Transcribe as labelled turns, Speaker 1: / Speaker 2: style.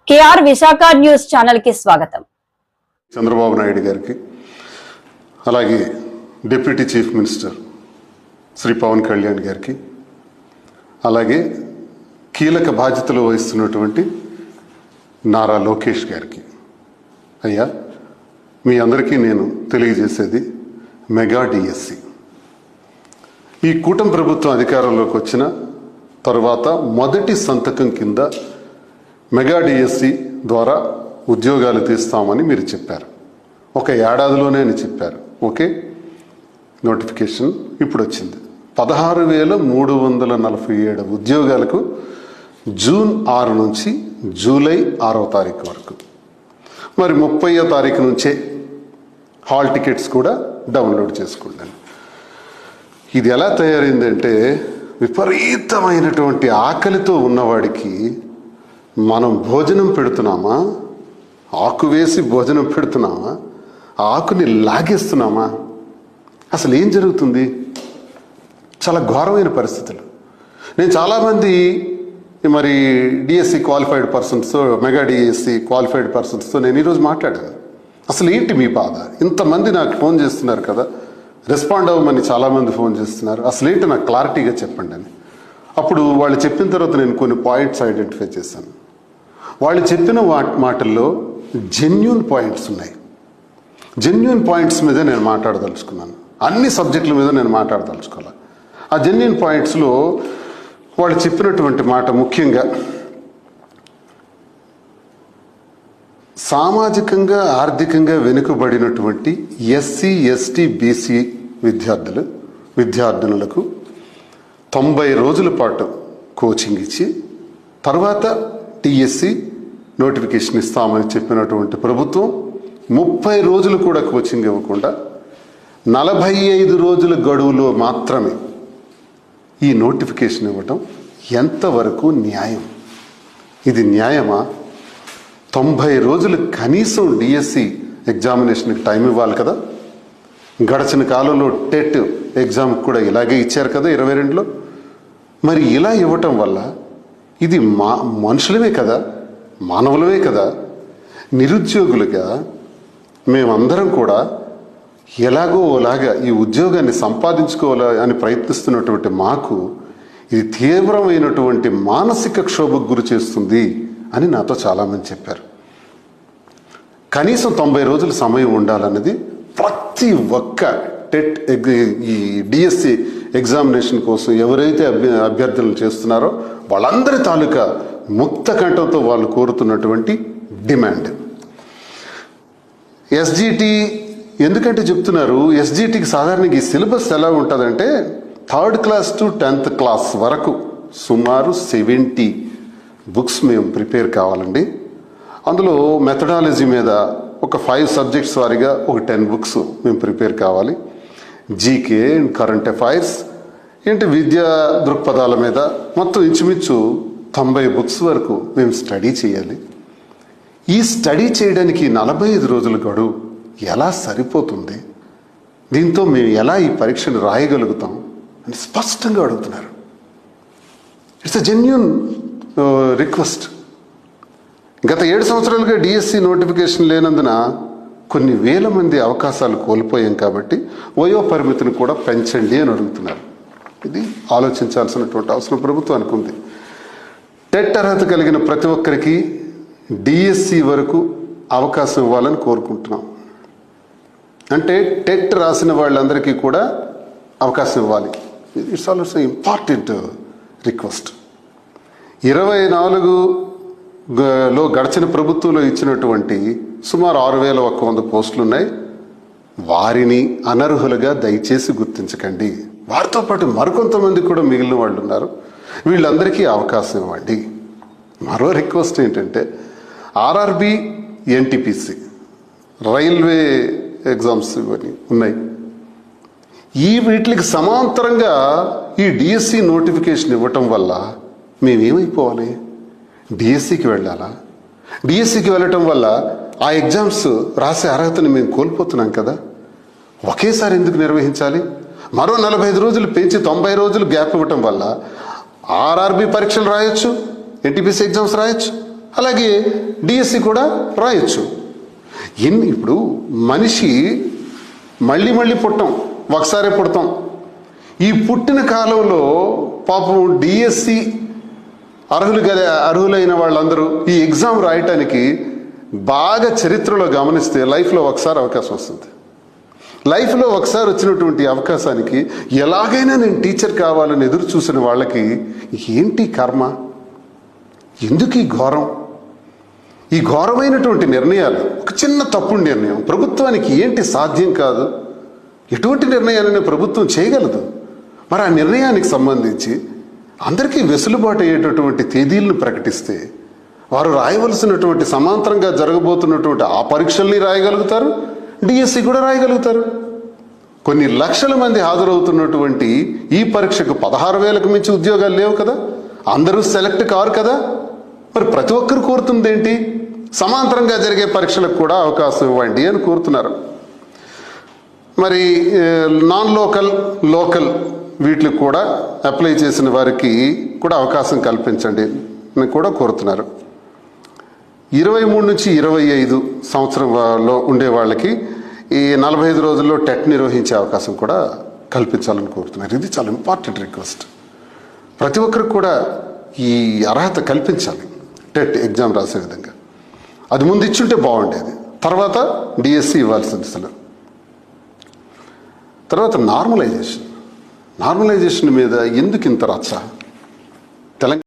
Speaker 1: KR Visakha news channel కి స్వాగతం.
Speaker 2: చంద్రబాబు నాయుడు గారికి, అలాగే deputy chief minister Shri Pawan Kalyan గారికి, అలాగే కీలక బాధ్యతలు వహిస్తున్నటువంటి నారా లోకేష్ గారికి, అయ్యా మీ అందరికీ నేను తెలియజేసేది మెగా డిఎస్సి. ఈ కూటమి ప్రభుత్వం అధికారంలోకి వచ్చిన తర్వాత మొదటి సంతకం కింద మెగా డిఎస్సి ద్వారా ఉద్యోగాలు తీస్తామని మీరు చెప్పారు. ఒక ఏడాదిలోనే అని చెప్పారు. ఓకే, నోటిఫికేషన్ ఇప్పుడు వచ్చింది. 16,347 ఉద్యోగాలకు జూన్ 6 నుంచి జూలై 6వ తారీఖు వరకు, మరి 30వ తారీఖు నుంచే హాల్ టికెట్స్ కూడా డౌన్లోడ్ చేసుకోండి. ఇది ఎలా తయారైందంటే, విపరీతమైనటువంటి ఆకలితో ఉన్నవాడికి మనం భోజనం పెడుతున్నామా, ఆకు వేసి భోజనం పెడుతున్నామా, ఆకుని లాగేస్తున్నామా, అసలు ఏం జరుగుతుంది? చాలా ఘోరమైన పరిస్థితులు. నేను చాలామంది మరి డిఎస్సి క్వాలిఫైడ్ పర్సన్స్తో, మెగా డిఎస్సి క్వాలిఫైడ్ పర్సన్స్తో నేను ఈరోజు మాట్లాడాను. అసలు ఏంటి మీ బాధ? ఇంతమంది నాకు ఫోన్ చేస్తున్నారు కదా, రెస్పాండ్ అవ్వమని చాలామంది ఫోన్ చేస్తున్నారు. అసలు ఏంటి నాకు క్లారిటీగా చెప్పండి అని. అప్పుడు వాళ్ళు చెప్పిన తర్వాత నేను కొన్ని పాయింట్స్ ఐడెంటిఫై చేశాను. వాళ్ళు చెప్పిన మాటల్లో జెన్యూన్ పాయింట్స్ ఉన్నాయి. జెన్యూన్ పాయింట్స్ మీద నేను మాట్లాడదలుచుకున్నాను. అన్ని సబ్జెక్టుల మీద నేను మాట్లాడదలుచుకోవాలి. ఆ జెన్యూన్ పాయింట్స్లో వాళ్ళు చెప్పినటువంటి మాట ముఖ్యంగా సామాజికంగా ఆర్థికంగా వెనుకబడినటువంటి ఎస్సీ ఎస్టీ బీసీ విద్యార్థినులకు 90 రోజుల పాటు కోచింగ్ ఇచ్చి తర్వాత టిఎస్సి నోటిఫికేషన్ ఇస్తామని చెప్పినటువంటి ప్రభుత్వం 30 రోజులు కూడా కోచింగ్ ఇవ్వకుండా 45 రోజుల గడువులో మాత్రమే ఈ నోటిఫికేషన్ ఇవ్వటం ఎంతవరకు న్యాయం? ఇది న్యాయమా? 90 రోజులు కనీసం డిఎస్సి ఎగ్జామినేషన్కి టైం ఇవ్వాలి కదా. గడిచిన కాలంలో టెట్ ఎగ్జామ్ కూడా ఇలాగే ఇచ్చారు కదా 22లో. మరి ఇలా ఇవ్వటం వల్ల ఇది మనుషులమే కదా, మానవులమే కదా. నిరుద్యోగులుగా మేమందరం కూడా ఎలాగో అలాగా ఈ ఉద్యోగాన్ని సంపాదించుకోవాలి అని ప్రయత్నిస్తున్నటువంటి మాకు ఇది తీవ్రమైనటువంటి మానసిక క్షోభకు గురి చేస్తుంది అని నాతో చాలామంది చెప్పారు. కనీసం 90 రోజుల సమయం ఉండాలన్నది ప్రతి ఒక్క టెట్ ఈ డిఎస్సి ఎగ్జామినేషన్ కోసం ఎవరైతే అభ్యర్థులను చేస్తున్నారో వాళ్ళందరి తాలూకా ముక్త కంఠంతో వాళ్ళు కోరుతున్నటువంటి డిమాండ్. ఎస్జిటి ఎందుకంటే చెప్తున్నారు, ఎస్జిటికి సాధారణంగా ఈ సిలబస్ ఎలా ఉంటుందంటే 3rd class to 10th class వరకు సుమారు 70 బుక్స్ మేము ప్రిపేర్ కావాలండి. అందులో మెథడాలజీ మీద ఒక 5 సబ్జెక్ట్స్ వారిగా ఒక 10 బుక్స్ మేము ప్రిపేర్ కావాలి. జీకే అండ్ కరెంట్ అఫైర్స్ ఏంటి విద్యా దృక్పథాల మీద మొత్తం ఇంచుమించు 90 బుక్స్ వరకు మేము స్టడీ చేయాలి. ఈ స్టడీ చేయడానికి 45 రోజుల గడువు ఎలా సరిపోతుంది? దీంతో మేము ఎలా ఈ పరీక్షను రాయగలుగుతాం అని స్పష్టంగా అడుగుతున్నారు. It's a genuine request. గత 7 సంవత్సరాలుగా డిఎస్సి నోటిఫికేషన్ లేనందున కొన్ని వేల మంది అవకాశాలు కోల్పోయాం కాబట్టి వయో పరిమితిని కూడా పెంచండి అని అడుగుతున్నారు. ఇది ఆలోచించాల్సినటువంటి అవసరం ప్రభుత్వానికి ఉంది. టెట్ అర్హత కలిగిన ప్రతి ఒక్కరికి డిఎస్సి వరకు అవకాశం ఇవ్వాలని కోరుకుంటున్నాం. అంటే టెట్ రాసిన వాళ్ళందరికీ కూడా అవకాశం ఇవ్వాలి. It's also important request. 24లో గడిచిన ప్రభుత్వంలో ఇచ్చినటువంటి సుమారు 6,100 పోస్టులు ఉన్నాయి. వారిని అనర్హులుగా దయచేసి గుర్తించకండి. వారితో పాటు మరికొంతమంది కూడా మిగిలిన వాళ్ళు ఉన్నారు. వీళ్ళందరికీ అవకాశం ఇవ్వండి. మరో రిక్వెస్ట్ ఏంటంటే ఆర్ఆర్బి, ఎన్టీపీసీ, రైల్వే ఎగ్జామ్స్ ఇవన్నీ ఉన్నాయి. వీటికి సమాంతరంగా ఈ డిఎస్సి నోటిఫికేషన్ ఇవ్వటం వల్ల మేమేమైపోవాలి? డిఎస్సికి వెళ్ళాలా? డిఎస్సికి వెళ్ళటం వల్ల ఆ ఎగ్జామ్స్ రాసే అర్హతని మేము కోల్పోతున్నాం కదా. ఒకేసారి ఎందుకు నిర్వహించాలి? మరో 45 రోజులు పెంచి 90 రోజులు గ్యాప్ ఇవ్వటం వల్ల ఆర్ఆర్బి పరీక్షలు రాయొచ్చు, ఎన్టీపీసీ ఎగ్జామ్స్ రాయొచ్చు, అలాగే డిఎస్సి కూడా రాయొచ్చు. ఇప్పుడు మనిషి మళ్ళీ మళ్ళీ పుట్టం, ఒకసారే పుడతాం. ఈ పుట్టిన కాలంలో పాపం డిఎస్సి అర్హులైన వాళ్ళందరూ ఈ ఎగ్జామ్ రాయటానికి బాగా చరిత్రలో గమనిస్తే లైఫ్లో ఒకసారి అవకాశం వస్తుంది. లైఫ్లో ఒకసారి వచ్చినటువంటి అవకాశానికి ఎలాగైనా నేను టీచర్ కావాలని ఎదురు చూసిన వాళ్ళకి ఏంటి కర్మ, ఎందుకు ఈ ఘోరం, ఈ ఘోరమైనటువంటి నిర్ణయాలు. ఒక చిన్న తప్పుడు నిర్ణయం ప్రభుత్వానికి ఏంటి సాధ్యం కాదు, ఎటువంటి నిర్ణయాలనే ప్రభుత్వం చేయగలదు. మరి ఆ నిర్ణయానికి సంబంధించి అందరికీ వెసులుబాటు అయ్యేటటువంటి తేదీలను ప్రకటిస్తే వారు రాయవలసినటువంటి సమాంతరంగా జరగబోతున్నటువంటి ఆ పరీక్షల్ని రాయగలుగుతారు, డిఎస్సి కూడా రాయగలుగుతారు. కొన్ని లక్షల మంది హాజరవుతున్నటువంటి ఈ పరీక్షకు 16,000కు మించి ఉద్యోగాలు లేవు కదా, అందరూ సెలెక్ట్ కారు కదా. మరి ప్రతి ఒక్కరు కోరుతుంది ఏంటి, సమాంతరంగా జరిగే పరీక్షలకు కూడా అవకాశం ఇవ్వండి అని కోరుతున్నారు. మరి నాన్ లోకల్ వీటికి కూడా అప్లై చేసిన వారికి కూడా అవకాశం కల్పించండి అని కూడా కోరుతున్నారు. 23 నుంచి 25 సంవత్సరంలో ఉండే వాళ్ళకి ఈ 45 రోజుల్లో టెట్ నిర్వహించే అవకాశం కూడా కల్పించాలని కోరుతున్నారు. ఇది చాలా ఇంపార్టెంట్ రిక్వెస్ట్. ప్రతి ఒక్కరికి కూడా ఈ అర్హత కల్పించాలి, టెట్ ఎగ్జామ్ రాసే విధంగా. అది ముందు ఇచ్చుంటే బాగుండేది. తర్వాత డిఎస్సి ఇవ్వాల్సింది. తర్వాత నార్మలైజేషన్ మీద ఎందుకు ఇంత రచ్చ? తెలంగాణ